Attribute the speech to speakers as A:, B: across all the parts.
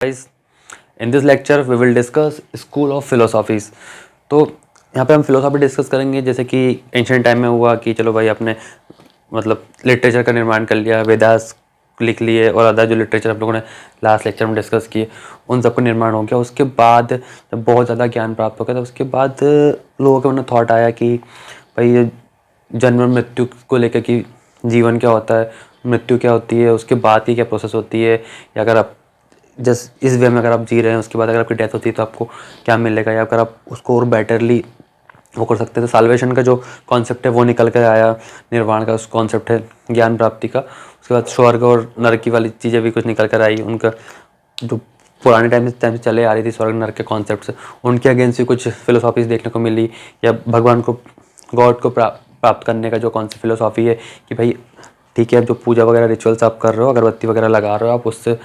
A: Guys, in this lecture we will discuss School of Philosophies। तो यहाँ पे हम फिलोसॉफी डिस्कस करेंगे, जैसे कि एंशियंट टाइम में हुआ कि चलो भाई आपने मतलब लिटरेचर का निर्माण कर लिया, वेदास लिख लिए और अदर जो लिटरेचर हम लोगों ने लास्ट लेक्चर में डिस्कस किए उन सबका निर्माण हो गया। उसके बाद जब बहुत ज़्यादा ज्ञान प्राप्त हो गया तो उसके बाद लोगों के मन में थॉट आया कि भाई ये जन्म मृत्यु को लेकर कि जीवन क्या होता है, मृत्यु क्या होती है, उसके बाद की क्या प्रोसेस होती है, या अगर आप जस्ट इस वे में अगर आप जी रहे हैं उसके बाद अगर आपकी डेथ होती है तो आपको क्या मिलेगा, या अगर आप उसको और बेटरली वो कर सकते हैं। तो साल्वेशन का जो कॉन्सेप्ट है वो निकल कर आया, निर्वाण का उस कॉन्सेप्ट है ज्ञान प्राप्ति का। उसके बाद स्वर्ग और नरक की वाली चीज़ें भी कुछ निकल कर आई, उनका जो पुराने टाइम से चले आ रही थी स्वर्ग नरक के कॉन्सेप्ट से, उनके अगेंस्ट भी कुछ फिलोसॉफीज़ देखने को मिली। या भगवान को, गॉड को प्राप्त करने का जो कॉन्सेप्ट फिलोसॉफी है कि भाई ठीक है, अब जो पूजा वगैरह रिचुअल्स आप कर रहे हो, अगरबत्ती वगैरह लगा रहे हो, आप उससे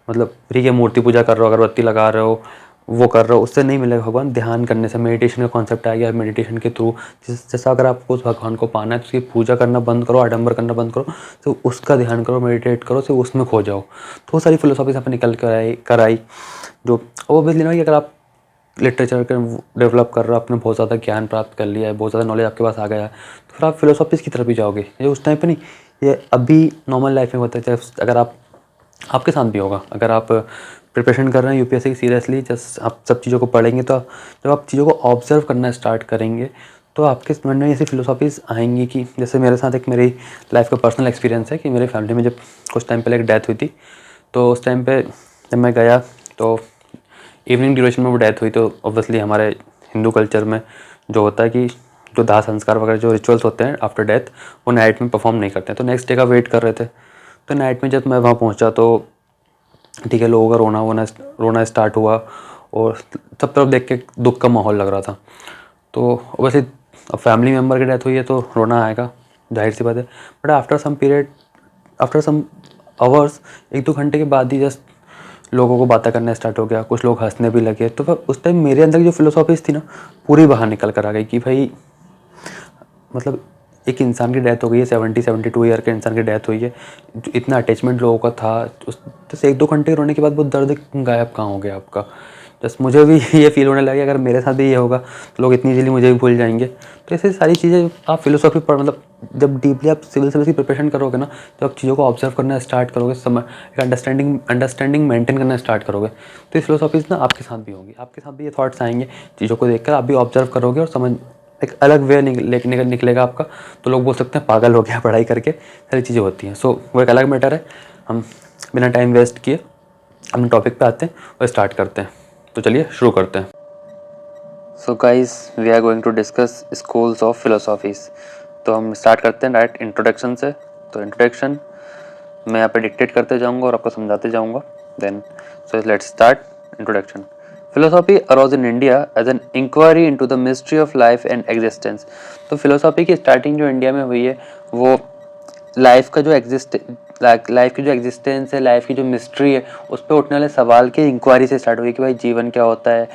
A: मतलब ठीक है मूर्ति पूजा कर रहे हो, अगरबत्ती लगा रहे हो, वो कर रहे हो, उससे नहीं मिलेगा भगवान। ध्यान करने से, मेडिटेशन का कॉन्सेप्ट आ गया, मेडिटेशन के थ्रू जैसा अगर आपको उस भगवान को पाना है तो उसकी पूजा करना बंद करो, आडंबर करना बंद करो, तो उसका ध्यान करो, मेडिटेट करो, तो उसमें खो जाओ। तो वो सारी फिलोसॉफीज यहाँ पर निकल कर आई जो वो भी लेना कि अगर आप लिटरेचर के डेवलप कर रहे हो, आपने बहुत ज़्यादा ज्ञान प्राप्त कर लिया है, बहुत ज़्यादा नॉलेज आपके पास आ गया है, तो फिर आप फिलोसॉफीज़ की तरफ भी जाओगे। ये उस टाइम पे नहीं, ये अभी नॉर्मल लाइफ में होता है। अगर आप, आपके साथ भी होगा, अगर आप प्रिपरेशन कर रहे हैं यूपीएससी की सीरियसली, जस्ट आप सब चीज़ों को पढ़ेंगे तो जब आप चीज़ों को ऑब्जर्व करना स्टार्ट करेंगे तो आपके मन में ऐसी फिलोसॉफीज़ आएंगी कि जैसे मेरे साथ एक मेरी लाइफ का पर्सनल एक्सपीरियंस है कि मेरी फैमिली में जब कुछ टाइम पहले एक डेथ हुई थी, तो उस टाइम पे जब मैं गया तो इवनिंग ड्यूरेशन में वो डेथ हुई। तो ऑब्वियसली हमारे हिंदू कल्चर में जो होता है कि जो दाह संस्कार वगैरह जो रिचुअल्स होते हैं आफ्टर डेथ वो नाइट में परफॉर्म नहीं करते हैं, तो नेक्स्ट डे का वेट कर रहे थे। तो नाइट में जब मैं वहाँ पहुँचा तो ठीक है, लोगों का रोना स्टार्ट हुआ और सब तरफ देख के दुख का माहौल लग रहा था। तो वैसे अब फैमिली मेम्बर की डेथ हुई है तो रोना आएगा, जाहिर सी बात है। बट आफ्टर सम आवर्स, 1-2 घंटे के बाद ही जस्ट लोगों को बातें करना स्टार्ट हो गया, कुछ लोग हंसने भी लगे। तो उस टाइम मेरे अंदर की जो फिलोसॉफीज थी ना पूरी बाहर निकल कर आ गई कि भाई मतलब एक इंसान की डेथ हो गई है, 72 ईयर के इंसान की डेथ हुई है, जो इतना अटैचमेंट लोगों का था, जैसे 1-2 घंटे रोने के बाद वो दर्द गायब कहाँ हो गया आपका। जस्ट मुझे भी ये फील होने लगा अगर मेरे साथ भी ये होगा तो लोग इतनी इजीली मुझे भी भूल जाएंगे। तो ऐसी सारी चीज़ें आप फिलोसॉफी पर मतलब जब डीपली आप सिविल सर्विस की प्रिपरेशन करोगे ना, तो आप चीज़ों को ऑब्जर्व करना स्टार्ट करोगे, समय एक अंडरस्टैंडिंग मेंटेन करना स्टार्ट करोगे, तो ये फिलोसॉफीज़ ना आपके साथ भी होंगी, आपके साथ भी ये थॉट्स आएंगे। चीज़ों को देखकर आप भी ऑब्जर्व करोगे और समझ एक अलग वे निकलेगा आपका। तो लोग बोल सकते हैं पागल हो गया पढ़ाई करके, सारी चीज़ें होती हैं। सो वो एक अलग मैटर है। हम बिना टाइम वेस्ट किए अपने टॉपिक पे आते हैं और स्टार्ट करते हैं। तो चलिए शुरू करते हैं। So guys, we are going to discuss schools of philosophies. तो हम स्टार्ट करते हैं डायरेक्ट इंट्रोडक्शन से। तो इंट्रोडक्शन मैं यहाँ पे डिक्टेट करते जाऊँगा और आपको समझाते जाऊँगा। Then so let's start introduction. Philosophy arose in India as an inquiry into the mystery of life and existence। तो फिलोसॉफी की स्टार्टिंग जो इंडिया में हुई है वो लाइफ की जो एग्जिस्टेंस है, लाइफ की जो मिस्ट्री है, उस पर उठने वाले सवाल की इंक्वायरी से स्टार्ट हुई कि भाई जीवन क्या होता है,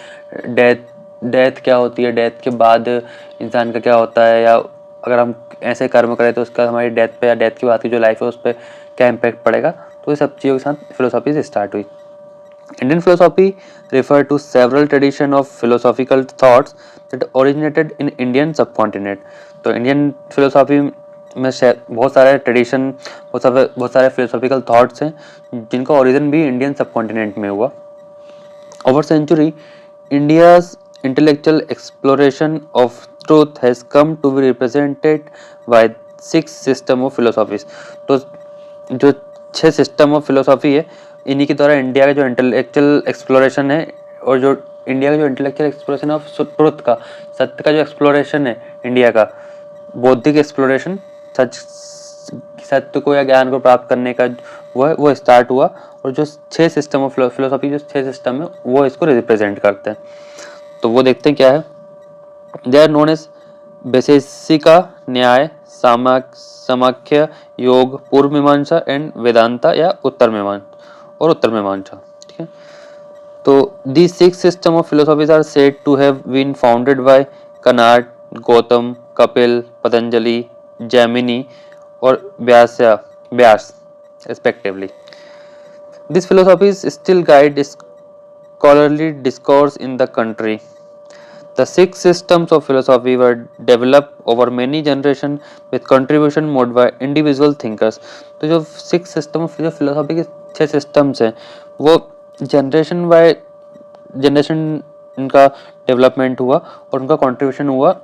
A: डेथ क्या होती है, डेथ के बाद इंसान का क्या होता है, या अगर हम ऐसे कर्म करें तो उसका हमारी डेथ पे या डेथ के बाद की जो लाइफ है उस पर क्या इम्पैक्ट पड़ेगा। तो ये सब चीज़ों के साथ फिलोसॉफी से स्टार्ट हुई। Indian philosophy refer to several tradition of philosophical thoughts that originated in Indian subcontinent। तो इंडियन फिलोसॉफी में बहुत सारे ट्रेडिशन, बहुत सारे फिलोसॉफिकल थॉट्स हैं जिनका ओरिजिन भी इंडियन सबकॉन्टिनेंट में हुआ। Over century India's intellectual exploration of truth has come to be represented by 6 system of philosophies। तो जो 6 सिस्टम ऑफ फिलोसॉफी है, इन्हीं के द्वारा इंडिया का जो इंटेलेक्चुअल एक्सप्लोरेशन है और जो इंडिया का जो इंटेलेक्चुअल एक्सप्लोरेशन ऑफ ट्रुथ का, सत्य का जो एक्सप्लोरेशन है इंडिया का, बौद्धिक एक्सप्लोरेशन, सत्य को या ज्ञान को प्राप्त करने का वो स्टार्ट हुआ। और जो 6 सिस्टम ऑफ फिलोसॉफी, जो 6 सिस्टम है वो इसको रिप्रेजेंट करते हैं। तो वो देखते हैं क्या है। They are known as Vaisheshika, Nyaya, Samkhya, योग, पूर्व मीमांसा एंड वेदांता या उत्तर मीमांसा। ठीक है। तो the 6 system of philosophies are said to have been founded by Kanad, Gautam, Kapil, Patanjali, Jaimini और Vyas respectively. These philosophies still guide scholarly discourse in the country. The six systems of philosophy were developed over many generations with contribution made by individual thinkers. तो जो six system of जो philosophy के छह systems हैं वो generation by generation उनका development हुआ और उनका कंट्रीब्यूशन हुआ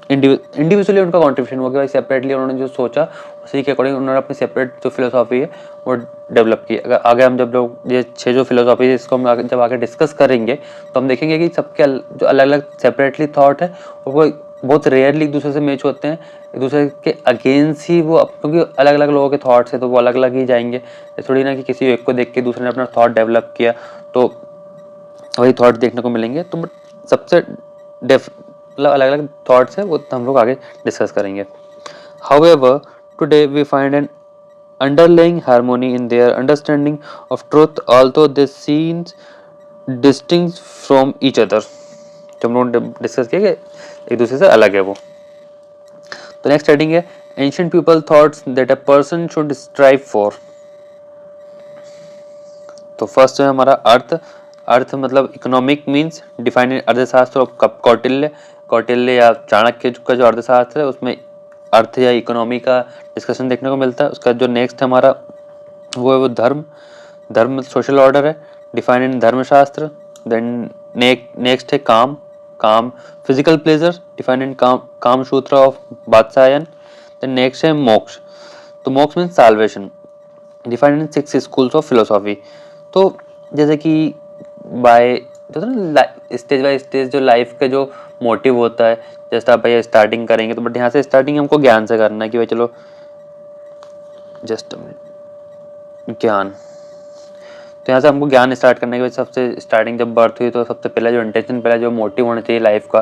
A: इंडिविजुअली उनका कंट्रीब्यूशन हुआ कि भाई सेपरेटली उन्होंने जो सोचा उसी के अकॉर्डिंग उन्होंने अपनी सेपरेट जो फिलोसॉफी है वो डेवलप की। अगर आगे हम जब लोग ये छह जो फिलोसॉफी है इसको हम जब आगे डिस्कस करेंगे तो हम देखेंगे कि सबके जो अलग अलग सेपरेटली थॉट है वो बहुत रेयरली एक दूसरे से मैच होते हैं, एक दूसरे के अगेंस्ट ही वो, क्योंकि अलग अलग लोगों के थॉट्स हैं तो वो अलग अलग ही जाएंगे। थोड़ी ना कि किसी एक को देख के दूसरे ने अपना थॉट डेवलप किया तो वही थॉट देखने को मिलेंगे। तो सबसे मतलब अलग अलग थॉट्स है वो हम लोग आगे डिस्कस करेंगे। However, today we find an underlying harmony in their understanding of truth, although they seem distinct from each other. जो हम लोग डिस्कस किया कि एक दूसरे से अलग है वो। तो नेक्स्ट हेडिंग है ancient people thoughts that a person should strive for. तो फर्स्ट जो है हमारा अर्थ मतलब इकोनॉमिक मीन्स डिफाइंड इन अर्थशास्त्र ऑफ कौटिल्य या चाणक्य का जो अर्थशास्त्र है उसमें अर्थ या इकोनॉमी का डिस्कशन देखने को मिलता है। उसका जो नेक्स्ट हमारा वो है वो धर्म सोशल ऑर्डर है defined in Dharmashastra. Then next है काम फिजिकल प्लेजर डिफाइंड इन काम सूत्र ऑफ बादशायन। देन नेक्स्ट है मोक्ष। तो moksha means salvation defined in six schools of philosophy. तो जैसे कि बाय स्टेज बाय स्टेज जो लाइफ का जो मोटिव होता है, जैसे आप भाई स्टार्टिंग करेंगे तो बट यहाँ से स्टार्टिंग हमको ज्ञान से करना है कि भाई चलो जस्ट ज्ञान। तो यहाँ से हमको ज्ञान स्टार्ट करने के बाद सबसे स्टार्टिंग जब बर्थ हुई तो सबसे पहला जो इंटेंशन पहला जो मोटिव होना चाहिए लाइफ का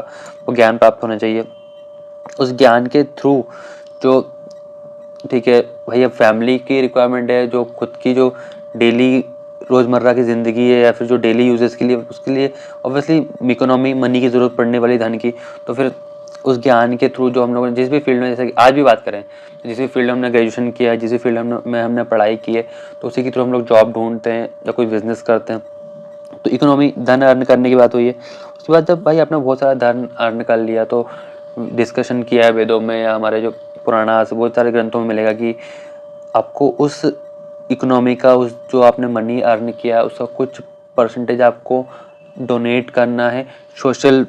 A: वो ज्ञान प्राप्त होना चाहिए। उस ज्ञान के थ्रू जो ठीक है भाई अब फैमिली की रिक्वायरमेंट है, जो खुद की जो डेली रोज़मर्रा की ज़िंदगी है या फिर जो डेली यूजेस के लिए उसके लिए ऑब्वियसली इकोनॉमी मनी की ज़रूरत पड़ने वाली धन की। तो फिर उस ज्ञान के थ्रू जो हम लोगों ने जिस भी फील्ड में जैसे कि आज भी बात करें जिस भी फील्ड में हमने ग्रेजुएशन किया है, जिस भी फील्ड में हमने पढ़ाई की है तो उसी के थ्रू हम लोग जॉब ढूंढते हैं या कोई बिजनेस करते हैं। तो इकोनॉमी धन अर्न करने की बात हुई है। उसके बाद जब भाई आपने बहुत सारा धन अर्न कर लिया तो डिस्कशन किया है वेदों में या हमारे जो पुराना बहुत सारे ग्रंथों में मिलेगा कि आपको उस इकोनॉमी का उस जो आपने मनी अर्न किया उसका कुछ परसेंटेज आपको डोनेट करना है सोशल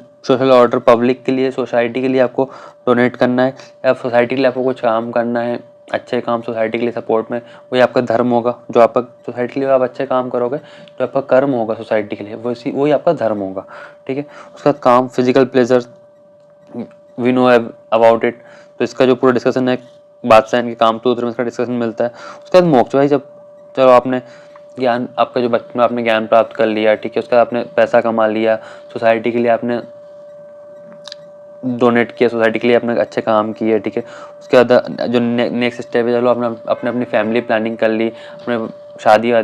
A: ऑर्डर पब्लिक के लिए, सोसाइटी के लिए आपको डोनेट करना है या सोसाइटी के लिए आपको कुछ काम करना है, अच्छे काम सोसाइटी के लिए सपोर्ट में, वही आपका धर्म होगा। जो आपका सोसाइटी के लिए आप अच्छे काम करोगे जो आपका कर्म होगा सोसाइटी के लिए वही आपका धर्म होगा। ठीक है। उसका काम physical pleasure we know about it. तो इसका जो पूरा डिस्कशन है बादशाह के काम सूत्र में इसका डिस्कशन मिलता है। उसके बाद मोक्ष भाई जब चलो आपने ज्ञान आपका जो बचपन में आपने ज्ञान प्राप्त कर लिया, ठीक है, उसके बाद आपने पैसा कमा लिया, सोसाइटी के लिए आपने डोनेट किया, सोसाइटी के लिए आपने अच्छे काम किए, ठीक है। उसके बाद जो नेक्स्ट स्टेप है चलो आपने अपनी फैमिली प्लानिंग कर ली, अपने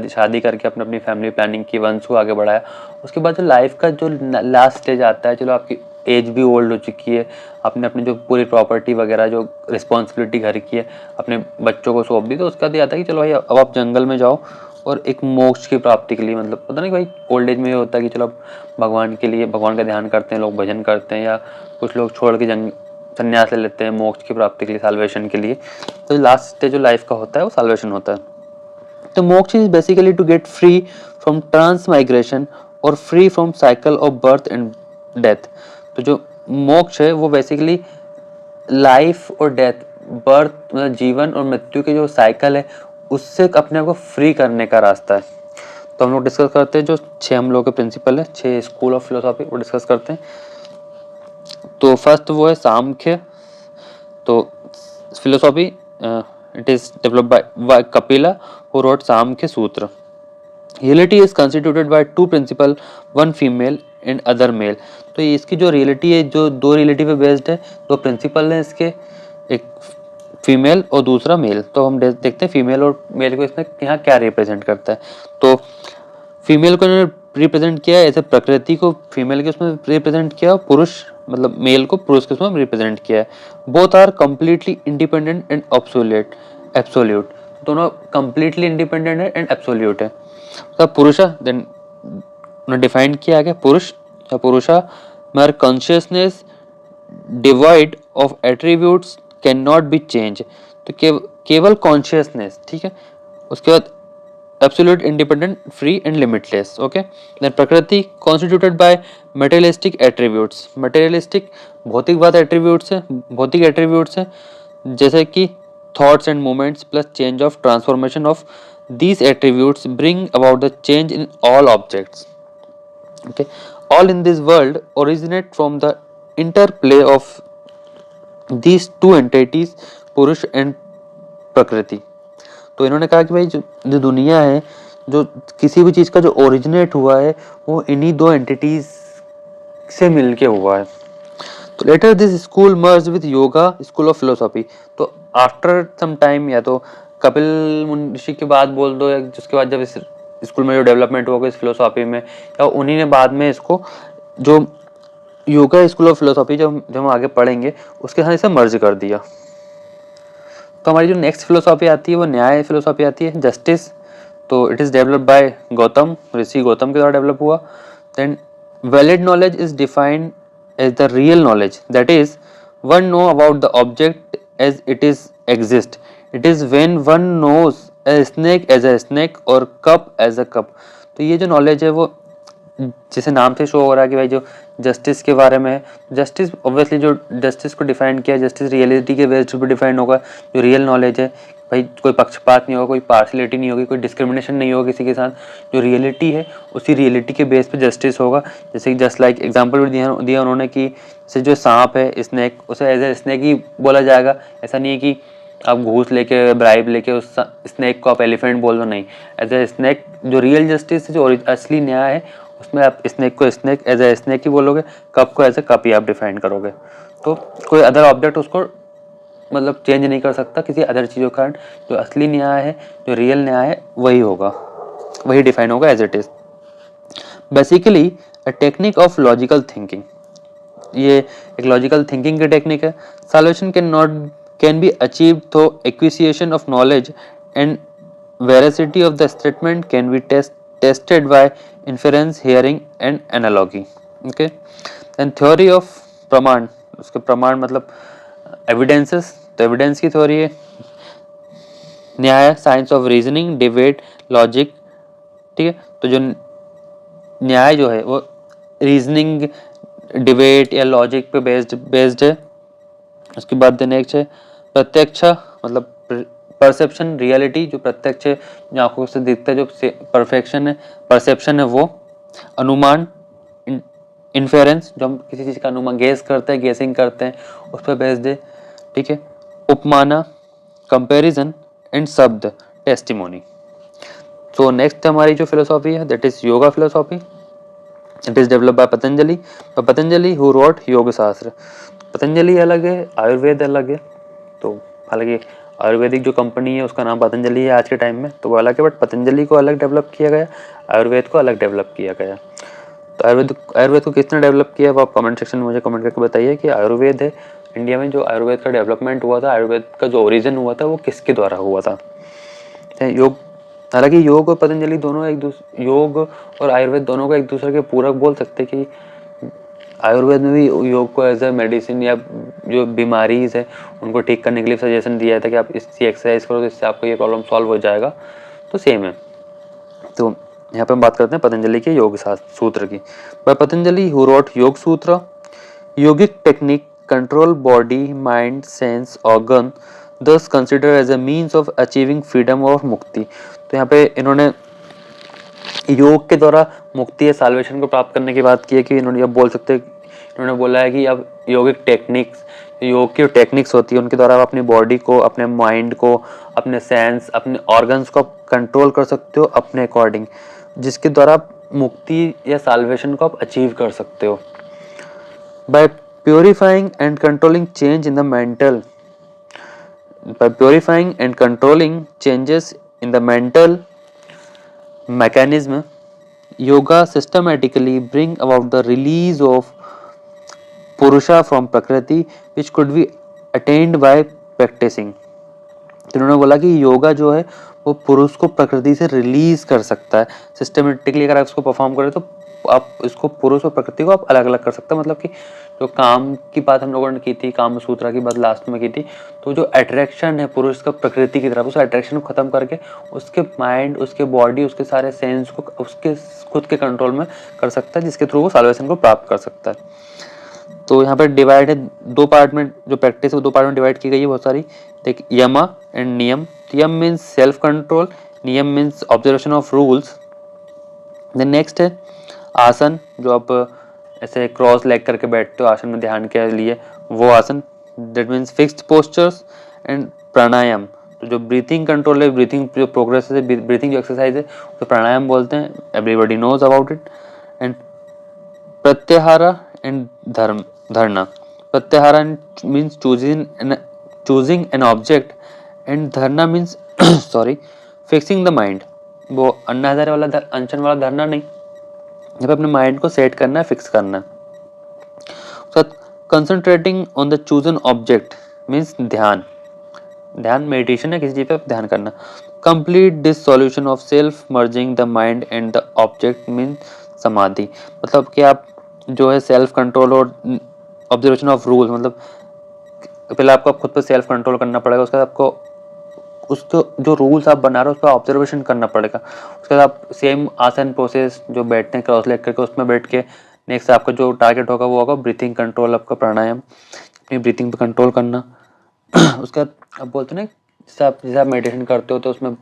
A: शादी करके अपने अपनी फैमिली प्लानिंग की, वंश को आगे बढ़ाया। उसके बाद जो लाइफ का जो लास्ट स्टेज आता है, चलो आपकी एज भी ओल्ड हो चुकी है, आपने अपनी जो पूरी प्रॉपर्टी वगैरह जो रिस्पॉन्सिबिलिटी घर की है अपने बच्चों को सौंप दी, तो उसका बाद आता है कि चलो भाई अब आप जंगल में जाओ और एक मोक्ष की प्राप्ति के लिए, मतलब पता नहीं भाई ओल्ड एज में ये होता है कि चलो भगवान के लिए भगवान का ध्यान करते हैं लोग, भजन करते हैं, या कुछ लोग छोड़ के संन्यास ले लेते हैं मोक्ष की प्राप्ति के लिए, साल्वेशन के लिए। तो लास्ट स्टेज जो लाइफ का होता है वो साल्वेशन होता है। तो moksha is basically to get free from transmigration और free from cycle of birth and death. तो जो मोक्ष है वो बेसिकली लाइफ और डेथ, बर्थ मतलब जीवन और मृत्यु के जो साइकिल है उससे अपने आप को फ्री करने का रास्ता है। तो हम लोग डिस्कस करते हैं जो 6 हम लोग के प्रिंसिपल है, 6 स्कूल ऑफ फिलोसॉफी वो डिस्कस करते हैं। तो फर्स्ट वो है सांख्य। तो philosophy it is developed by Kapila who wrote Samkhya Sutra. Reality is constituted by 2 principle, 1 female and other male. तो इसकी जो रियलिटी है जो 2 रियलिटी पे बेस्ड है, 2 प्रिंसिपल हैं इसके, एक फीमेल और दूसरा मेल। तो हम देखते हैं फीमेल और मेल को इसमें यहाँ क्या रिप्रेजेंट करता है। तो फीमेल को इन्होंने रिप्रेजेंट किया है ऐसे प्रकृति को, फीमेल के उसमें रिप्रेजेंट किया, पुरुष मतलब मेल को पुरुष के उसमें रिप्रेजेंट किया है। Both are completely independent and absolute. दोनों कंप्लीटली इंडिपेंडेंट है एंड एब्सोल्यूट है। तो पुरुष देन उन्हें डिफाइन किया गया पुरुष या पुरुषा मेरे consciousness divide of attributes can not be change. तो केवल कॉन्शियसनेस, ठीक है। उसके बाद absolute independent free and limitless, okay. Then Prakriti constituted by materialistic attributes, materialistic भौतिकवाद एट्रीब्यूट्स है, भौतिक एट्रीब्यूट्स है, जैसे कि thoughts and moments plus change of transformation of these attributes bring about the change in all objects, okay। all in this world originate from the interplay of these two entities पुरुष and प्रकृति। तो इन्होंने कहा कि भाई जो दुनिया है, जो किसी भी चीज़ का जो ओरिजिनेट हुआ है वो इन्हीं दो एंटिटीज से मिलके हुआ है। तो later this school merge with Yoga school of philosophy. तो आफ्टर सम टाइम, या तो कपिल मुंशी की बात बोल दो, या जिसके बाद जब इस स्कूल में जो डेवलपमेंट हुआ इस फिलोसॉफी में, या उन्हीं ने बाद में इसको जो योगा स्कूल ऑफ फिलोसॉफी जो हम आगे पढ़ेंगे उसके साथ इसे मर्ज कर दिया। तो हमारी जो नेक्स्ट फिलोसॉफी आती है वो न्याय फिलोसॉफी आती है, जस्टिस। तो it is developed by Gautam, Rishi Gautam के द्वारा डेवलप हुआ। Then valid knowledge is defined as the real knowledge, that is one know about the object as it is exist. It is when one knows a snake as a snake और cup as a cup. तो ये जो knowledge है वो जैसे नाम से show हो रहा है कि भाई जो जस्टिस के बारे में है, जस्टिस ऑब्वियसली जो जस्टिस को डिफाइन किया, जस्टिस रियलिटी के बेस्ड पे डिफाइन होगा। जो रियल नॉलेज है भाई, कोई पक्षपात नहीं होगा, कोई पार्शलिटी नहीं होगी, कोई डिस्क्रिमिनेशन नहीं होगा किसी के साथ। जो रियलिटी है उसी रियलिटी के बेस पे जस्टिस होगा। जैसे कि जस्ट लाइक एग्जांपल भी दिया उन्होंने कि जैसे जो सांप है स्नेक, उसे एज ए स्नेक ही बोला जाएगा। ऐसा नहीं है कि आप घूस लेके ब्राइब लेके उस स्नेक को आप एलिफेंट बोल दो, नहीं। एज ए स्नेक जो रियल जस्टिस है, जो असली न्याय है, उसमें आप स्नेक को स्नेक एज ए स्नेक ही बोलोगे, कप को एज ए कप ही आप डिफाइन करोगे। तो कोई अदर ऑब्जेक्ट उसको मतलब चेंज नहीं कर सकता किसी अदर चीज़ों के कारण। जो असली न्याय है, जो रियल न्याय है, वही होगा, वही डिफाइन होगा as it is. Basically a technique of logical thinking, ये एक लॉजिकल थिंकिंग की टेक्निक है। Solution can be achieved through acquisition of knowledge and veracity of the statement can be tested by inference, hearing and analogy, okay। then theory of प्रमाण, उसके प्रमाण मतलब evidences। तो evidence की थ्योरी है न्याय, science of reasoning, debate, logic, ठीक है। तो जो न्याय जो है वो रीजनिंग, डिबेट या लॉजिक पे बेस्ड है। उसके बाद नेक्स्ट है प्रत्यक्ष, मतलब परसेप्शन, रियलिटी, जो प्रत्यक्ष है, जो आंखों से दिखता है, जो परफेक्शन है, परसेप्शन है वो। अनुमान, इन्फेरेंस, जो हम किसी चीज़ का अनुमान गेस करते हैं, गेसिंग करते हैं, उस पर बेस्ड है, ठीक है। उपमाना, कंपैरिजन एंड शब्द, टेस्टिमोनी। तो नेक्स्ट हमारी जो फिलोसॉफी है that is yoga philosophy. It is developed bye Patanjali. Patanjali who wrote योग शास्त्र। पतंजलि अलग है, आयुर्वेद अलग है। तो हालांकि आयुर्वेदिक जो कंपनी है उसका नाम पतंजलि है आज के टाइम में, तो वो अलग है, बट पतंजलि को अलग डेवलप किया गया, आयुर्वेद को अलग डेवलप किया गया। तो आयुर्वेद को किसने डेवलप किया वो आप कमेंट सेक्शन में मुझे कमेंट करके बताइए कि आयुर्वेद है इंडिया में जो आयुर्वेद का डेवलपमेंट हुआ था, आयुर्वेद का जो ओरिजिन हुआ था वो किसके द्वारा हुआ था। योग, हालांकि योग और पतंजलि दोनों योग और आयुर्वेद दोनों को एक दूसरे के पूरक बोल सकते हैं कि आयुर्वेद में भी योग को एज ए मेडिसिन या जो बीमारीज है उनको ठीक करने के लिए सजेशन दिया था कि आप इसकी एक्सरसाइज करो तो इससे आपको ये प्रॉब्लम सॉल्व हो जाएगा। तो सेम है। तो यहाँ पे हम बात करते हैं पतंजलि के योग सूत्र की। Patanjali who wrote Yoga Sutra, yogic technique control body mind sense organ this consider as a means of achieving freedom और मुक्ति। तो यहाँ पे इन्होंने योग के द्वारा मुक्ति या साल्वेशन को प्राप्त करने की बात की है कि इन्होंने अब बोल सकते हैं, इन्होंने बोला है कि अब योगिक टेक्निक्स, योग की टेक्निक्स होती है उनके द्वारा आप अपनी बॉडी को, अपने माइंड को, अपने सेंस, अपने ऑर्गन्स को कंट्रोल कर सकते हो अपने अकॉर्डिंग, जिसके द्वारा आप मुक्ति या साल्वेशन को आप अचीव कर सकते हो। By purifying and controlling change in the mental, by purifying and controlling changes in the mental mechanism, yoga systematically bring about the release of purusha from prakriti which could be attained by practicing। तो उन्होंने बोला कि योगा जो है वो पुरुष को प्रकृति से रिलीज कर सकता है सिस्टमेटिकली, अगर आप उसको परफॉर्म करें तो आप इसको पुरुष और प्रकृति को आप अलग अलग कर सकते हैं। मतलब कि जो काम की बात हम लोगों ने की थी, काम सूत्र की बात लास्ट में की थी, तो जो अट्रैक्शन है पुरुष का प्रकृति की तरफ, उस अट्रैक्शन को खत्म करके उसके माइंड, उसके बॉडी, उसके सारे सेंस को उसके खुद के कंट्रोल में कर सकता है, जिसके थ्रू वो साल्वेशन को प्राप्त कर सकता है। तो यहाँ पर डिवाइड है दो पार्ट में, जो प्रैक्टिस है वो दो पार्ट में डिवाइड की गई है बहुत सारी। देख, yama and niyama. Yama means self control, niyama means observation of rules. Then next है आसन, जो आप ऐसे क्रॉस लेग करके बैठते हो आसन में ध्यान के लिए, वो asana, that means fixed postures. And pranayama, तो जो ब्रीथिंग कंट्रोल है, ब्रीथिंग जो प्रोग्रेस है, ब्रीथिंग जो एक्सरसाइज है, तो प्राणायाम बोलते हैं, everybody knows about it. And pratyahara and dharana. Pratyahara means choosing an object, and dharana means sorry fixing the mind. वो अन्ना हजारे वाला अनशन वाला धरना नहीं, जब अपने माइंड को सेट करना है, फिक्स करना है। Concentrating on the chosen object means ध्यान। ध्यान मेडिटेशन है, किसी चीज पे ध्यान करना। Complete this solution of self merging the mind and the object means समाधि। मतलब कि आप जो है सेल्फ कंट्रोल और ऑब्जर्वेशन ऑफ रूल्स, मतलब पहले आपको खुद पे सेल्फ कंट्रोल करना पड़ेगा, उसके बाद आपको उसको जो रूल्स आप बना रहे हो उस पर ऑब्जर्वेशन करना पड़ेगा। उसके बाद आप सेम आसन प्रोसेस जो बैठते हैं क्रॉस लेग करके, उसमें बैठ के नेक्स्ट आपका जो टारगेट होगा वो होगा ब्रीथिंग कंट्रोल, आपका प्राणायाम, अपनी ब्रीथिंग पे कंट्रोल करना। उसके बाद आप बोलते हैं ना, जैसे आप मेडिटेशन करते हो तो उसमें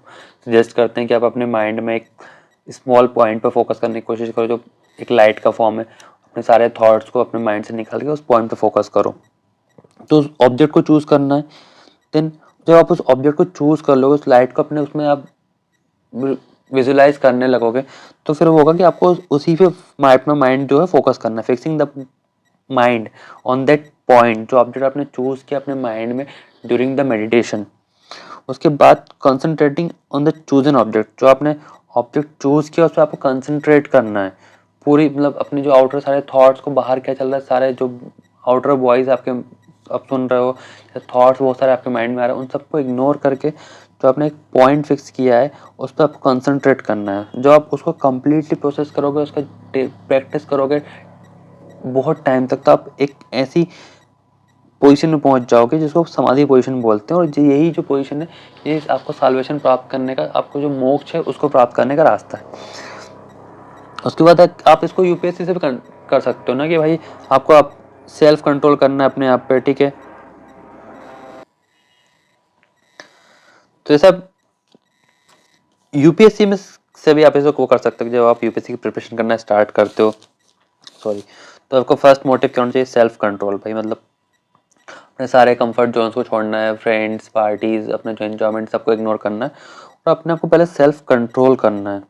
A: सजेस्ट करते हैं कि आप अपने माइंड में एक स्मॉल पॉइंट पर फोकस करने की कोशिश करो, जो एक लाइट का फॉर्म है। अपने सारे थॉट्स को अपने माइंड से निकाल के उस पॉइंट पे फोकस करो। तो उस ऑब्जेक्ट को चूज करना है। देन जब आप उस ऑब्जेक्ट को चूज कर लोगे, उस लाइट को अपने उसमें आप विजुलाइज करने लगोगे, तो फिर वो होगा कि आपको उसी पे अपना माइंड जो है फोकस करना है, fixing the mind on that point, जो ऑब्जेक्ट आपने चूज किया अपने माइंड में ड्यूरिंग द मेडिटेशन। उसके बाद concentrating on the chosen object, जो आपने ऑब्जेक्ट चूज किया उस पर आपको कंसंट्रेट करना है पूरी, मतलब अपने जो आउटर सारे थॉट्स को, बाहर क्या चल रहा है, सारे जो आउटर वॉइस आपके आप सुन रहे हो, थॉट्स बहुत सारे आपके माइंड में आ रहे हैं, उन सबको इग्नोर करके जो आपने एक पॉइंट फिक्स किया है उस पर आपको कंसंट्रेट करना है। जो आप उसको कम्प्लीटली प्रोसेस करोगे, उसका प्रैक्टिस करोगे बहुत टाइम तक, तो आप एक ऐसी पोजीशन में पहुंच जाओगे जिसको समाधि पोजीशन बोलते हैं। और यही जो पोजीशन है, ये आपको साल्वेशन प्राप्त करने का, आपको जो मोक्ष है उसको प्राप्त करने का रास्ता है। उसके बाद आप इसको यूपीएससी से भी कर सकते हो ना, कि भाई आपको आप सेल्फ कंट्रोल करना है अपने आप पे, ठीक है। तो ये सब यूपीएससी में से भी आप इसको कर सकते हो। जब आप यूपीएससी की प्रिपरेशन करना स्टार्ट करते हो, तो आपको फर्स्ट मोटिव क्या होना चाहिए? Self control. भाई मतलब अपने सारे कंफर्ट जोन्स को छोड़ना है, फ्रेंड्स, पार्टीज, अपना जो एंजॉयमेंट सबको इग्नोर करना है, और अपने आप को पहले सेल्फ कंट्रोल करना है।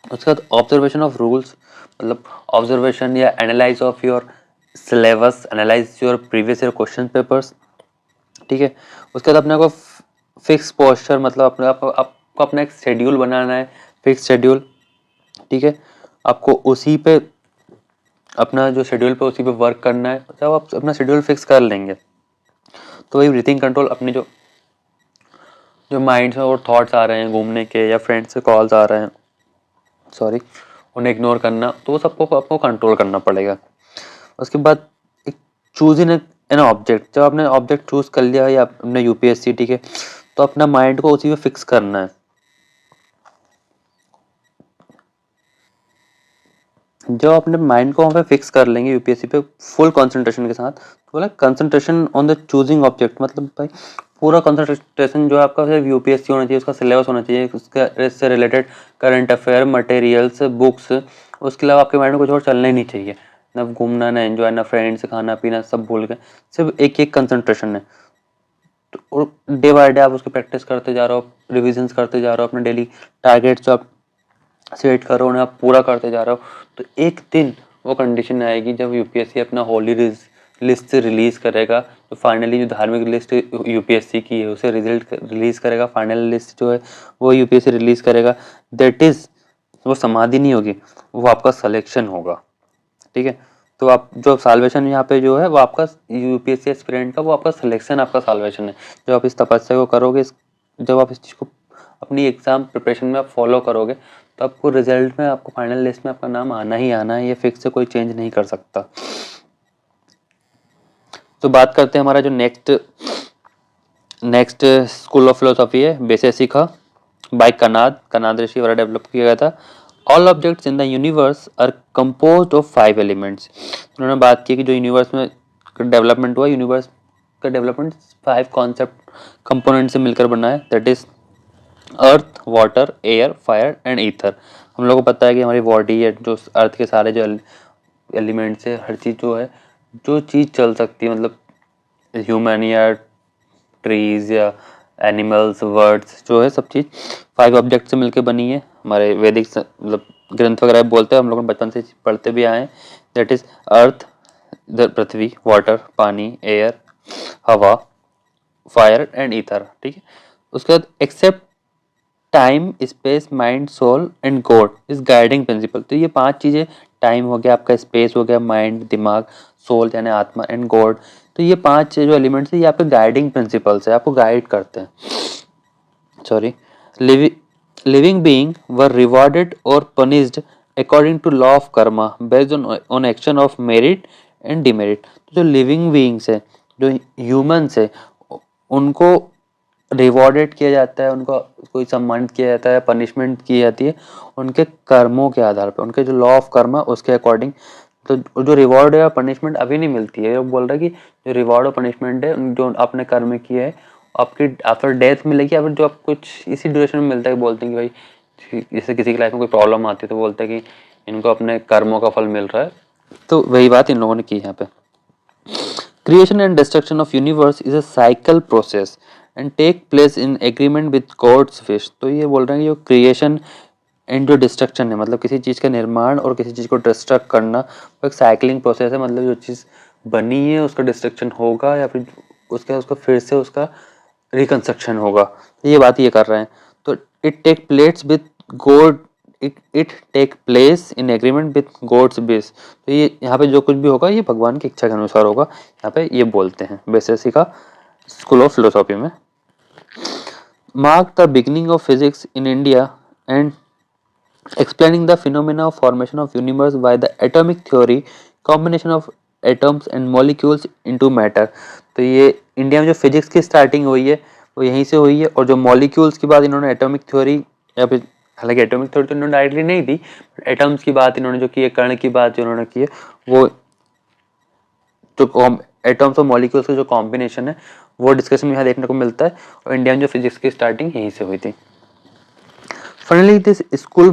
A: उसके बाद ऑब्जर्वेशन ऑफ रूल्स, मतलब ऑब्जर्वेशन या analyse of your syllabus, analyse your previous year question papers, ठीक है। उसके बाद अपने को फिक्स पोस्चर, मतलब अपने आपको अपना एक शेड्यूल बनाना है, फिक्स शेड्यूल, ठीक है। आपको उसी पे अपना जो शेड्यूल पे उसी पे वर्क करना है। जब आप अपना शेड्यूल फिक्स कर लेंगे तो वही ब्रीथिंग कंट्रोल, अपनी जो माइंड में और थॉट्स आ रहे हैं घूमने के या फ्रेंड्स से कॉल्स आ रहे हैं, सॉरी, उन्हें इग्नोर करना, तो वो सबको आपको कंट्रोल करना पड़ेगा। उसके बाद एक चूज इन एन ऑब्जेक्ट, जब आपने ऑब्जेक्ट चूज कर लिया या अपने यूपीएससी, ठीक है, तो अपना माइंड को उसी पे फिक्स करना है। जब अपने माइंड को वहाँ पे फिक्स कर लेंगे यूपीएससी पे फुल कंसंट्रेशन के साथ, तो बोला concentration on the choosing object, मतलब भाई पूरा कंसंट्रेशन जो है आपका सिर्फ यूपीएससी होना चाहिए, उसका सिलेबस होना चाहिए, उससे related current affair, materials, books. उसके अलावा आपके माइंड में कुछ और चलना ही नहीं चाहिए, ना घूमना, ना एंजॉय, ना फ्रेंड्स, खाना पीना, सब भूल के सिर्फ एक एक कंसंट्रेशन है। तो और डे बाय डे आप उसकी प्रैक्टिस करते जा रहे हो, रिविजन्स करते जा रहे हो, अपने डेली टारगेट्स जो आप सेट करो उन्हें आप पूरा करते जा रहे हो, तो एक दिन वो कंडीशन आएगी जब यूपीएससी अपना होली लिस्ट रिलीज करेगा, तो फाइनली जो धार्मिक लिस्ट यूपीएससी की है उसे रिजल्ट रिलीज करेगा, फाइनल लिस्ट जो है वो यूपीएससी रिलीज करेगा। दैट इज, वो समाधि नहीं होगी, वो आपका सिलेक्शन होगा, ठीक है। तो आप जो साल्वेशन यहाँ पे जो है वो आपका यूपीएससी एस्पिरेंट का, वो आपका सिलेक्शन, आपका साल्वेशन है। जब आप इस तपस्या को करोगे, जब आप इस चीज़ को अपनी एग्जाम प्रिपरेशन में आप फॉलो करोगे, तो आपको रिजल्ट में, आपको फाइनल लिस्ट में आपका नाम आना ही आना है, ये फिक्स से कोई चेंज नहीं कर सकता। तो बात करते हैं हमारा जो नेक्स्ट स्कूल ऑफ फिलोसॉफी है, वैशेषिक बाय कनाद ऋषि द्वारा डेवलप किया गया था। All objects in the universe are composed of 5 elements. उन्होंने बात की कि जो यूनिवर्स में डेवलपमेंट हुआ, यूनिवर्स का डेवलपमेंट 5 कॉन्सेप्ट कंपोनेंट से मिलकर बना है, that is earth, water, air, fire and ether. हम लोगों को पता है कि हमारी बॉडी है, जो अर्थ के सारे जो एलिमेंट्स है, हर चीज़ जो है, जो चीज़ चल सकती है, मतलब ह्यूमन या ट्रीज या एनिमल्स, वर्ड्स जो है, सब चीज़ 5 ऑब्जेक्ट से मिलकर बनी है। हमारे वैदिक मतलब ग्रंथ वगैरह बोलते हैं, हम लोग बचपन से पढ़ते भी आए हैं, दैट इज अर्थ, पृथ्वी, वाटर पानी, एयर हवा, फायर एंड ईथर, ठीक है। उसके बाद except time, space, mind, soul and God is guiding principle. तो ये 5 चीज़ें, टाइम हो गया आपका, स्पेस हो गया, माइंड दिमाग, सोल यानी आत्मा एंड गॉड, तो ये 5 जो एलिमेंट्स है ये आपके गाइडिंग प्रिंसिपल्स है, आपको गाइड करते हैं। Sorry, living being were rewarded और punished according to law of karma based on action of merit and demerit. तो जो लिविंग बीइंग्स है, जो ह्यूमंस है, उनको रिवॉर्डेड किया जाता है, उनको कोई सम्मानित किया जाता है, पनिशमेंट की जाती है उनके कर्मों के आधार पर, उनके जो लॉ ऑफ कर्मा उसके अकॉर्डिंग। तो जो रिवॉर्ड या पनिशमेंट अभी नहीं मिलती है, वो बोल रहा है कि जो रिवॉर्ड और पनिशमेंट है जो आपने कर्म किए है, आपकी आफ्टर डेथ मिलेगी, या फिर जो आप कुछ इसी ड्यूरेशन में मिलता है। बोलते हैं कि भाई जैसे किसी की लाइफ में कोई प्रॉब्लम आती है तो बोलते हैं कि इनको अपने कर्मों का फल मिल रहा है, तो वही बात इन लोगों ने की यहाँ पे। Creation and destruction of universe is a cycle process and take place in agreement with God's wish। तो ये बोल रहे हैं कि जो क्रिएशन एंड जो डिस्ट्रक्शन है, मतलब किसी चीज़ का निर्माण और किसी चीज़ को डिस्ट्रक्ट करना, वो एक साइक्लिंग प्रोसेस है। मतलब जो चीज़ बनी है उसका डिस्ट्रक्शन होगा या फिर उसका फिर से उसका रिकंस्ट्रक्शन होगा, तो ये बात ये कर रहे हैं। तो it take place with God, it take place in agreement with God's wish. तो ये यहाँ पे जो कुछ भी होगा ये भगवान की इच्छा के अनुसार होगा, यहाँ पे ये बोलते हैं वैशेषिक का स्कूल ऑफ फिलोसॉफी में। Mark the beginning of physics in India and explaining the phenomena of formation of universe by the atomic theory, combination of atoms and molecules into matter। तो ये इंडिया में जो फिजिक्स की starting हुई है वो यहीं से हुई है, और जो मॉलिक्यूल्स की बात इन्होंने एटॉमिक थ्योरी, या फिर हालांकि एटॉमिक थ्योरी तो इन्होंने डायरेक्टली नहीं दी, एटम्स की बात इन्होंने जो की है, कण की बात जो इन्होंने की है, वो जो एटम्स और मॉलिक्यूल्स का जो कॉम्बिनेशन है वो डिस्कशन में यहाँ देखने को मिलता है, और इंडिया में जो फिजिक्स की स्टार्टिंग यहीं से हुई थी। Finally, this school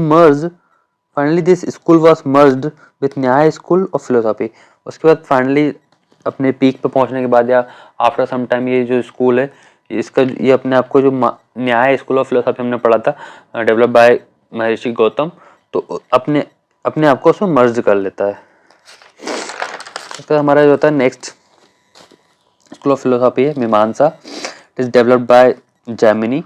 A: was merged with न्याय स्कूल ऑफ फिलोसॉफी। उसके बाद फाइनली अपने पीक पे पहुंचने के बाद या आफ्टर सम टाइम ये जो स्कूल है इसका, ये अपने आप को जो न्याय स्कूल ऑफ फिलोसॉफी हमने पढ़ा था, डेवलप बाय महर्षि गौतम, तो अपने अपने आप को उसमें मर्ज कर लेता है। उसका हमारा जो होता है नेक्स्ट स्कूल ऑफ फिलोसॉफी है मीमांसा, it is developed bye Jaimini.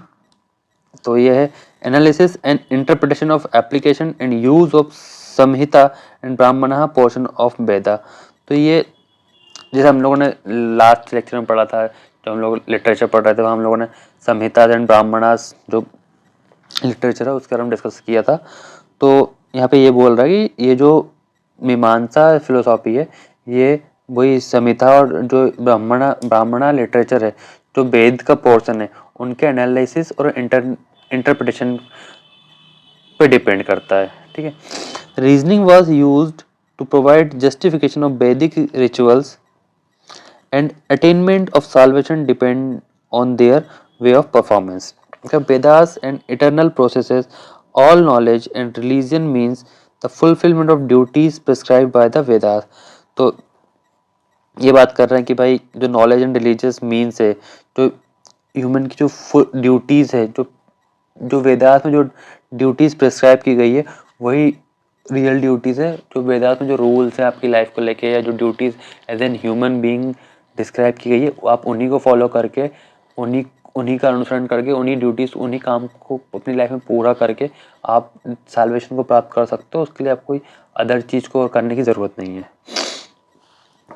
A: तो ये है analysis and interpretation of application and use of Samhita and ब्राह्मण पोर्शन ऑफ वेदा। तो ये जैसे हम लोगों ने लास्ट लेक्चर में पढ़ा था, जब हम लोग लिटरेचर पढ़ रहे थे, हम लोगों ने संहिता एंड ब्राह्मणास जो लिटरेचर है उसके बारे में डिस्कस किया था। तो यहाँ पे ये बोल रहा है कि ये जो मीमांसा फिलोसॉफी है ये वही संहिता और जो ब्राह्मणा लिटरेचर है, जो वेद का पोर्शन है, उनके एनालिसिस और इंटरप्रिटेशन पे डिपेंड करता है, ठीक है। Reasoning was used to provide justification of Vedic rituals and attainment of salvation depend on their way of performance. Vedas and eternal processes, all knowledge and religion means the fulfilment of duties prescribed by the Vedas. तो ये बात कर रहे हैं कि भाई जो knowledge and religious means है, जो ह्यूमन की जो ड्यूटीज है, जो वेदास में जो ड्यूटीज प्रिस्क्राइब की गई है वही रियल ड्यूटीज है। जो वेदास में जो रूल्स है आपकी लाइफ को लेके, या जो duties as an human being describe की गई है, आप उन्हीं को फॉलो करके, उन्हीं का अनुसरण करके, उन्हीं ड्यूटीज, उन्हीं काम को अपनी लाइफ में पूरा करके आप सैल्वेशन को प्राप्त कर सकते हो। उसके लिए आप कोई अदर चीज को करने की जरूरत नहीं है।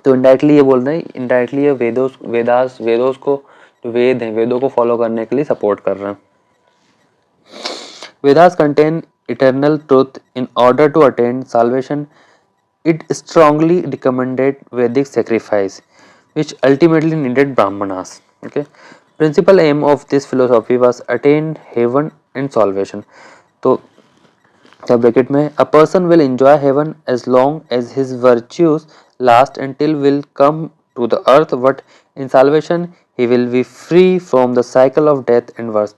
A: तो इनडायरेक्टली ये बोल रहे हैं, इनडायरेक्टली ये वेदों को, जो वेद हैं, वेदों को फॉलो करने के लिए सपोर्ट कर रहे हैं। Vedas contain eternal truth in order to attain salvation, it strongly recommended Vedic sacrifice, which ultimately needed Brahmanas. Okay, principal aim of this philosophy was attain heaven and salvation. तो क्या bracket में a person will enjoy heaven as long as his virtues last until will come to the earth, but in salvation he will be free from the cycle of death and birth.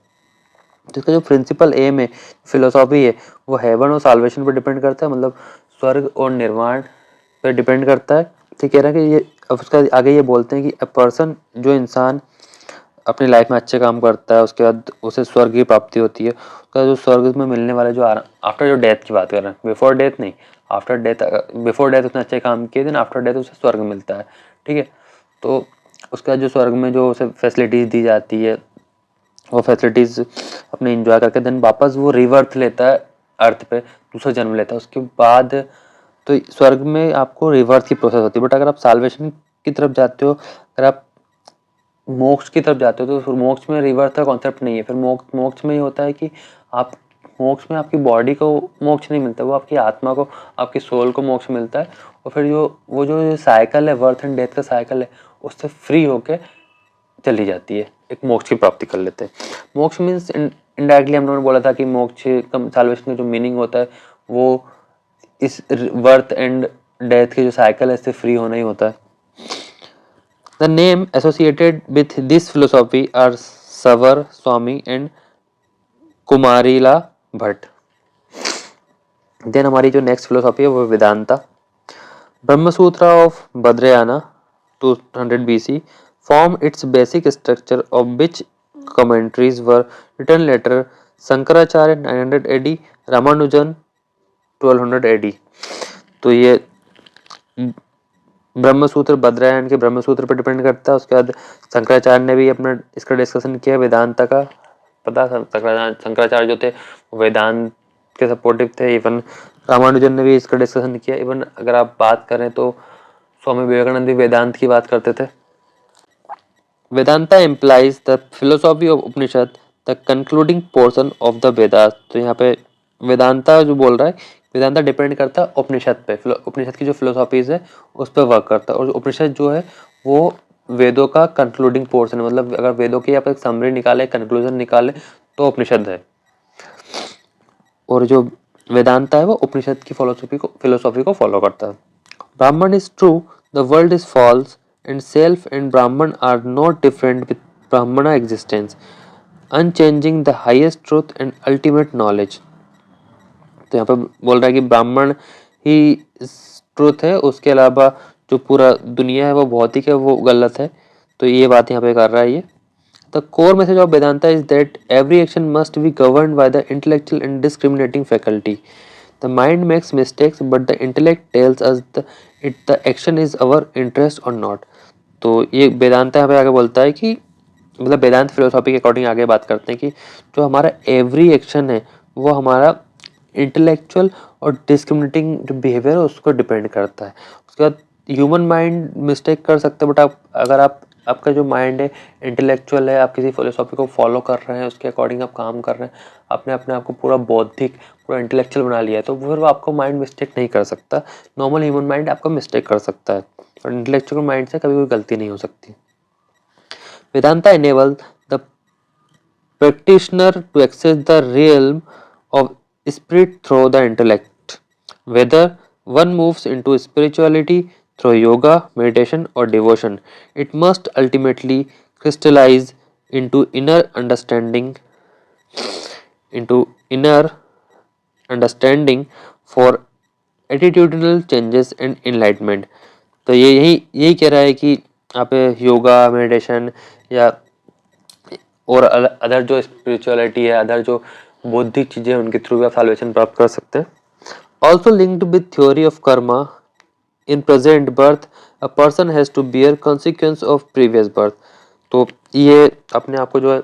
A: तो इसका जो principal M है, philosophy है, वो haven और solvation पर depend करता है, मतलब स्वर्ग और निर्वाण पर डिपेंड करता है। ठीक कह रहा है कि ये, अब उसका आगे ये बोलते हैं कि अ पर्सन, जो इंसान अपनी लाइफ में अच्छे काम करता है उसके बाद उसे स्वर्ग की प्राप्ति होती है। उसका जो स्वर्ग में मिलने वाले जो आफ्टर जो डेथ की बात कर रहे हैं, बिफोर डेथ नहीं, आफ्टर डेथ, बिफोर डेथ उसने अच्छे काम किए देन आफ्टर डेथ उसे स्वर्ग मिलता है। ठीक है, तो उसका जो स्वर्ग में जो उसे फैसिलिटीज़ दी जाती है वो फैसिलिटीज़ अपने इंजॉय करके देन वापस वो रिवर्थ लेता है अर्थ पे, दूसरा जन्म लेता है। उसके बाद तो स्वर्ग में आपको रिवर्थ की प्रोसेस होती है, बट अगर आप साल्वेशन की तरफ जाते हो, अगर आप मोक्ष की तरफ जाते हो, तो फिर मोक्ष में रिवर्थ का कॉन्सेप्ट नहीं है। फिर मोक्ष में ये होता है कि आप मोक्ष में आपकी बॉडी को मोक्ष नहीं मिलता, वो आपकी आत्मा को, आपकी सोल को मोक्ष मिलता है। और फिर वो जो साइकिल है, बर्थ एंड डेथ का साइकिल है, उससे फ्री होके चली जाती है, एक मोक्ष की प्राप्ति कर लेते हैं। मोक्ष मीन्स इनडायरेक्टली हम लोगों ने बोला था कि मोक्ष साल्वेशन का जो मीनिंग होता है वो इस बर्थ एंड डेथ के जो साइकिल है इससे फ्री होना ही होता है। The name associated with this philosophy are Savar Swami and Kumarila Bhatta. Then हमारी जो नेक्स्ट फिलोसॉफी है वो Vedanta. Brahmasutra of Badarayana 200 BC form its basic structure of which commentaries were written later. Shankaracharya 900 AD, Ramanujan 1200 AD। तो ये ब्रह्मसूत्र बद्रयान के ब्रह्मसूत्र पर डिपेंड करता है। उसके बाद शंकराचार्य ने भी अपना इसका डिस्कशन किया वेदांता का। पता शंकराचार्य जो थे वेदांत के सपोर्टिव थे। इवन रामानुजन ने भी इसका डिस्कशन किया। इवन अगर आप बात करें तो स्वामी विवेकानंद भी वेदांत की बात करते थे। Vedanta implies the philosophy of Upanishad, the concluding portion of the Vedas. तो यहाँ पे वेदांता जो बोल रहा है, वेदांता डिपेंड करता है उपनिषद पे। उपनिषद की जो फिलोसॉफीज है उस पर वर्क करता है। और उपनिषद जो है वो वेदों का कंक्लूडिंग पोर्शन है, मतलब अगर वेदों की आप एक समरी निकाले, कंक्लूजन निकाले तो उपनिषद है। और जो वेदांता है वो उपनिषद की फिलोसॉफी को फॉलो करता है। Brahman is true, the world is false, and self and Brahman are not different with Brahmana existence, unchanging the highest truth and ultimate knowledge। तो यहाँ पर बोल रहा है कि ब्राह्मण ही ट्रुथ है, उसके अलावा जो पूरा दुनिया है वो भौतिक है, वो गलत है। तो ये बात यहाँ पे कर रहा है ये। The core message of Vedanta is that every action must be governed by the intellectual and discriminating faculty. The mind makes mistakes, but the intellect tells us the action is our interest or not. तो ये वेदांत यहाँ पे आगे बोलता है कि मतलब वेदांत philosophy के अकॉर्डिंग आगे बात करते हैं कि जो हमारा एवरी एक्शन है वो हमारा इंटेलेक्चुअल और डिस्क्रिमिनेटिंग जो बिहेवियर है उसको डिपेंड करता है। उसके बाद ह्यूमन माइंड मिस्टेक कर सकते हैं, बट अगर आपका जो माइंड है इंटेलेक्चुअल है, आप किसी फिलोसॉफी को फॉलो कर रहे हैं, उसके अकॉर्डिंग आप काम कर रहे हैं, आपने अपने आप को पूरा बौद्धिक, पूरा इंटेलेक्चुअल बना लिया है, तो फिर वो आपको माइंड मिस्टेक नहीं कर सकता। नॉर्मल ह्यूमन माइंड आपका मिस्टेक कर सकता है, और इंटेलेक्चुअल माइंड से कभी कोई गलती नहीं हो सकती। Vedanta enable the practitioner to access the realm of spirit through the intellect, whether one moves into spirituality through yoga, meditation or devotion, it must ultimately crystallize into inner understanding for attitudinal changes and enlightenment। तो ये यही कह रहा है कि आप yoga, meditation या और अदर जो स्पिरिचुअलिटी है, अदर जो बौद्धिक चीजें उनके थ्रू भी आप सॉल्यूशन प्राप्त कर सकते हैं। Also linked with theory of karma, in present birth a person has to bear consequence of previous birth. तो ये अपने आप को जो है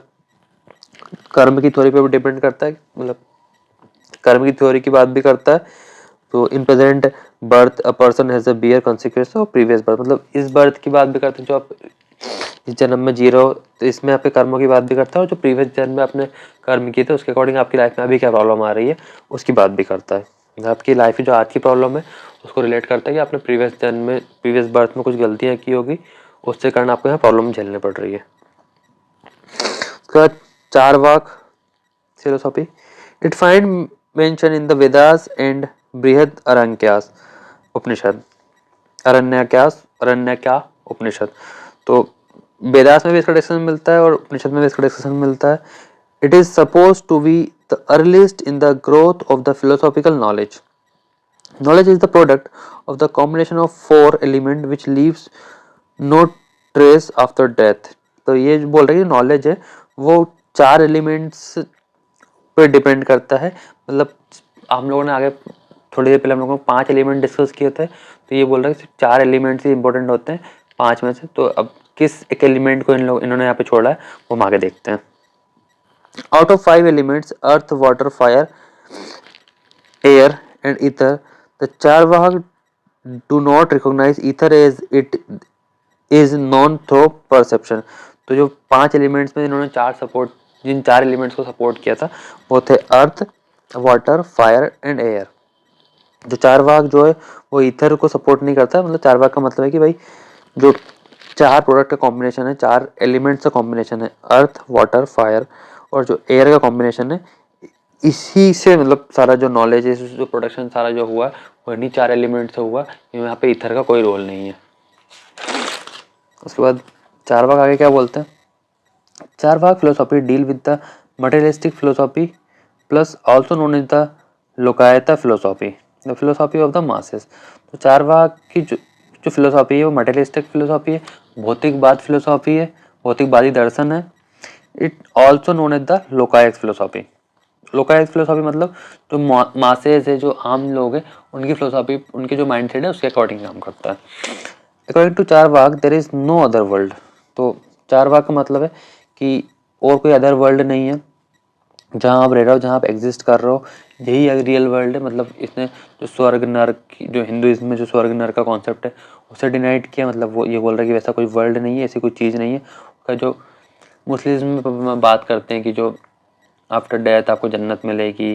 A: कर्म की थ्योरी पे भी डिपेंड करता है, मतलब कर्म की थ्योरी की बात भी करता है। तो in present birth a person has a bear consequence of previous birth, मतलब इस बर्थ की बात भी करते हैं, जो आप इस जन्म में जी रहे हो तो इसमें आपके कर्मों की बात भी करता है, और जो प्रीवियस जन्म में आपने कर्म किए थे उसके अकॉर्डिंग आपकी लाइफ में अभी क्या प्रॉब्लम आ रही है उसकी बात भी करता है। आपकी लाइफ की जो आज की प्रॉब्लम है उसको रिलेट करता है कि आपने प्रीवियस जन्म में, प्रीवियस बर्थ में कुछ गलतियाँ की होगी, उसके कारण आपको यहाँ प्रॉब्लम झेलनी पड़ रही है। उसके बाद Charvaka philosophy, it find mention in the Vedas and Brihadaranyakas उपनिषद, अरण्यका उपनिषद। तो वेदास में भी इसका डिस्कशन मिलता है और उपनिषद में भी इसका डिस्कशन मिलता है। It is suppose to be the earliest in the growth of the philosophical knowledge. Knowledge is the product of the combination of 4 element which leaves no trace after death. तो ये जो बोल रहे हैं नॉलेज है वो 4 एलिमेंट्स पे depend करता है। मतलब हम लोगों ने आगे थोड़ी देर पहले हम लोगों को 5 एलिमेंट डिस्कस किए थे, तो ये बोल रहा है कि 4 एलिमेंट्स ही इंपॉर्टेंट होते हैं 5 में से। तो अब किस एक एलिमेंट को इन्होंने यहाँ पे छोड़ा है वो हम आगे देखते हैं। Out of 5 elements earth, water, fire, air and ether, the Charvaka do not recognize ether as it is known through perception. तो जो 5 एलिमेंट्स में इन्होंने जिन 4 एलिमेंट्स को सपोर्ट किया था वो थे अर्थ, वाटर, फायर एंड एयर। जो चारवाक जो है वो ईथर को सपोर्ट नहीं करता। मतलब चारवाक का मतलब है कि भाई जो 4 प्रोडक्ट का कॉम्बिनेशन है, 4 एलिमेंट्स का कॉम्बिनेशन है, अर्थ, वाटर, फायर और जो एयर का कॉम्बिनेशन है, इसी से मतलब सारा जो नॉलेज है, जो प्रोडक्शन सारा जो हुआ वो इन्हीं 4 एलिमेंट से हुआ। यहाँ पे ईथर का कोई रोल नहीं है। उसके बाद चारवाक आगे क्या बोलते हैं, Charvaka philosophy deal with the materialistic philosophy plus also known as the Lokayata philosophy, the philosophy of the masses. तो चारवाक की जो फिलोसॉफी है वो मटेरियलिस्टिक फिलोसॉफी है, भौतिकवाद फिलोसॉफी है, भौतिकवादी दर्शन है। It also known as the Lokayata philosophy. Lokayata philosophy मतलब जो मासेस है, जो आम लोग हैं, उनकी फिलोसॉफी, उनकी जो माइंडसेट है उसके अकॉर्डिंग काम करता है। According to Charvaka there is no other world. तो चारवाक का मतलब है कि और कोई अदर वर्ल्ड नहीं है जहाँ आप रह रहे हो, जहाँ आप एग्जिस्ट कर रहे हो, यही रियल वर्ल्ड है। मतलब इसने जो स्वर्ग नर्क, जो हिंदुइज्म में जो स्वर्ग नर्क का कॉन्सेप्ट है उसे डिनाइड किया। मतलब वो ये बोल रहा है कि वैसा कोई वर्ल्ड नहीं है, ऐसी कोई चीज़ नहीं है। उसका जो मुस्लिम में बात करते हैं कि जो आफ्टर डेथ आपको जन्नत मिलेगी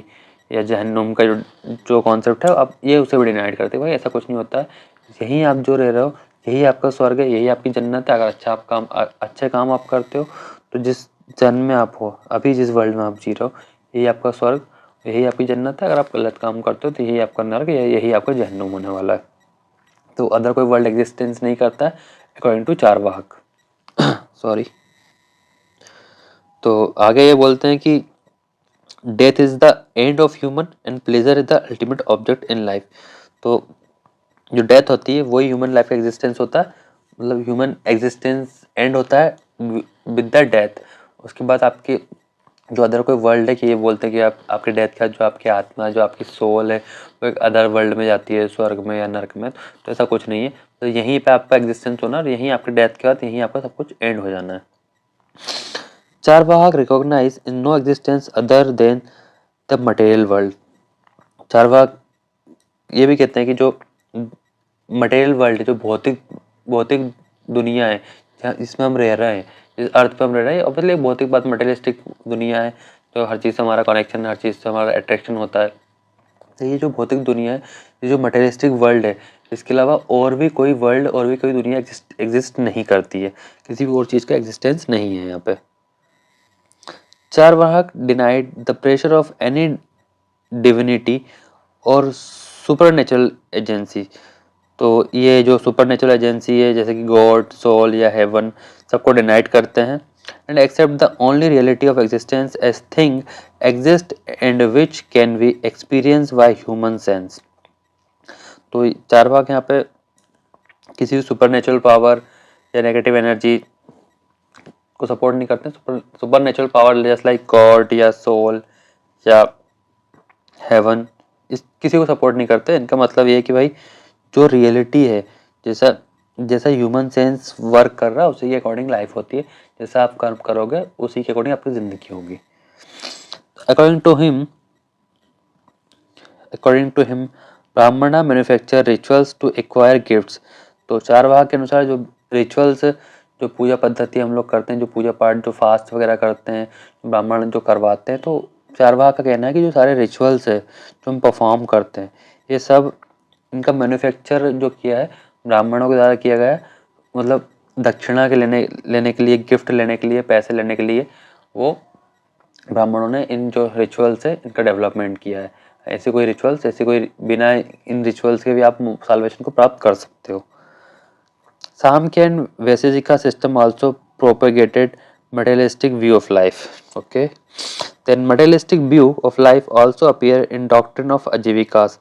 A: या जहन्नुम का जो कॉन्सेप्ट है, आप ये उसे भी डिनाइड करते हैं। भाई ऐसा कुछ नहीं होता है, यहीं आप जो रह रहे हो यही आपका स्वर्ग है, यही आपकी जन्नत है। अगर अच्छे काम आप करते हो तो जिस जन्म में आप हो, अभी जिस वर्ल्ड में आप जी रहे हो, यही आपका स्वर्ग, यही आपकी जन्नत है। अगर आप गलत काम करते हो तो यही आपका नर्क, यही आपका जहन्नुम होने वाला है। तो अदर कोई वर्ल्ड एग्जिस्टेंस नहीं करता है अकॉर्डिंग टू चारवाक। सॉरी। तो आगे ये बोलते हैं कि death is the end of human and pleasure is the ultimate object in life. तो जो डेथ होती है वही ह्यूमन लाइफ का एग्जिस्टेंस होता है। मतलब ह्यूमन एग्जिस्टेंस एंड होता है विद द डेथ। उसके बाद आपके जो अदर कोई वर्ल्ड है कि ये बोलते हैं कि आप आपके डेथ का जो आपकी आत्मा, जो आपकी सोल है वो एक अदर वर्ल्ड में जाती है, स्वर्ग में या नर्क में। तो ऐसा कुछ नहीं है। तो यहीं पे आपका एग्जिस्टेंस होना और यहीं आपके डेथ के बाद यहीं आपका सब कुछ एंड हो जाना है। Charvaka recognize in no existence other than the material world. Charvaka ये भी कहते हैं कि जो मटेरियल वर्ल्ड है, जो भौतिक भौतिक दुनिया है जिसमें हम रह रहे हैं, जिस अर्थ पे हम रह रहे हैं, ऑब्वियसली भौतिक बात मटेरियलिस्टिक दुनिया है, तो हर चीज़ से हमारा कनेक्शन, हर चीज़ से हमारा अट्रैक्शन होता है। तो ये जो भौतिक दुनिया है, ये जो मटेरियलिस्टिक वर्ल्ड है, इसके अलावा और भी कोई वर्ल्ड और भी कोई दुनिया एग्जिस्ट नहीं करती है। किसी भी और चीज़ का एग्जिस्टेंस नहीं है यहाँ पे। Charvaka denied the pressure of any divinity और सुपरनेचुरल एजेंसी। तो ये जो सुपरनेचुरल एजेंसी है जैसे कि गॉड, सोल या हेवन, सबको डिनाइड करते हैं and accept the only reality of existence as thing exist and which can be experience by human sense. तो चारवाक यहाँ पे किसी भी सुपरनेचुरल पावर या नेगेटिव एनर्जी को सपोर्ट नहीं करते। सुपरनेचुरल पावर जैसे लाइक गॉड या सोल या हेवन, इस किसी को सपोर्ट नहीं करते। इनका मतलब ये है कि भाई जो रियलिटी है, जैसा जैसा ह्यूमन सेंस वर्क कर रहा है उसी के अकॉर्डिंग लाइफ होती है। जैसा आप कर्म करोगे उसी के अकॉर्डिंग आपकी जिंदगी होगी। According to him Brahmana manufacture rituals to acquire gifts. तो चारवाक के अनुसार जो रिचुअल्स जो पूजा पद्धति हम लोग करते हैं, जो पूजा पाठ, जो फास्ट वगैरह करते हैं, ब्राह्मण जो करवाते हैं, तो चारवाह का कहना है कि जो सारे रिचुअल्स है जो हम परफॉर्म करते हैं, ये सब इनका मैन्युफैक्चर जो किया है ब्राह्मणों के द्वारा किया गया है। मतलब दक्षिणा के लेने के लिए, गिफ्ट लेने के लिए, पैसे लेने के लिए वो ब्राह्मणों ने इन जो रिचुअल्स है इनका डेवलपमेंट किया है। ऐसे कोई रिचुअल्स, ऐसे कोई बिना इन रिचुअल्स के भी आप साल्वेशन को प्राप्त कर सकते हो। Samkhya and Vaiseshika system also propagated materialistic view of life. Okay, then materialistic view of life also appear in doctrine of Ajivikas,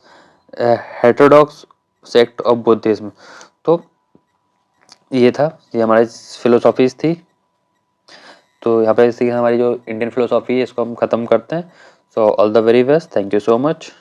A: a heterodox sect of Buddhism. तो ये हमारी फिलोसॉफीज थी। तो यहाँ पे हमारी जो इंडियन फिलोसॉफी है इसको हम ख़त्म करते हैं। So all the very best, thank you so much.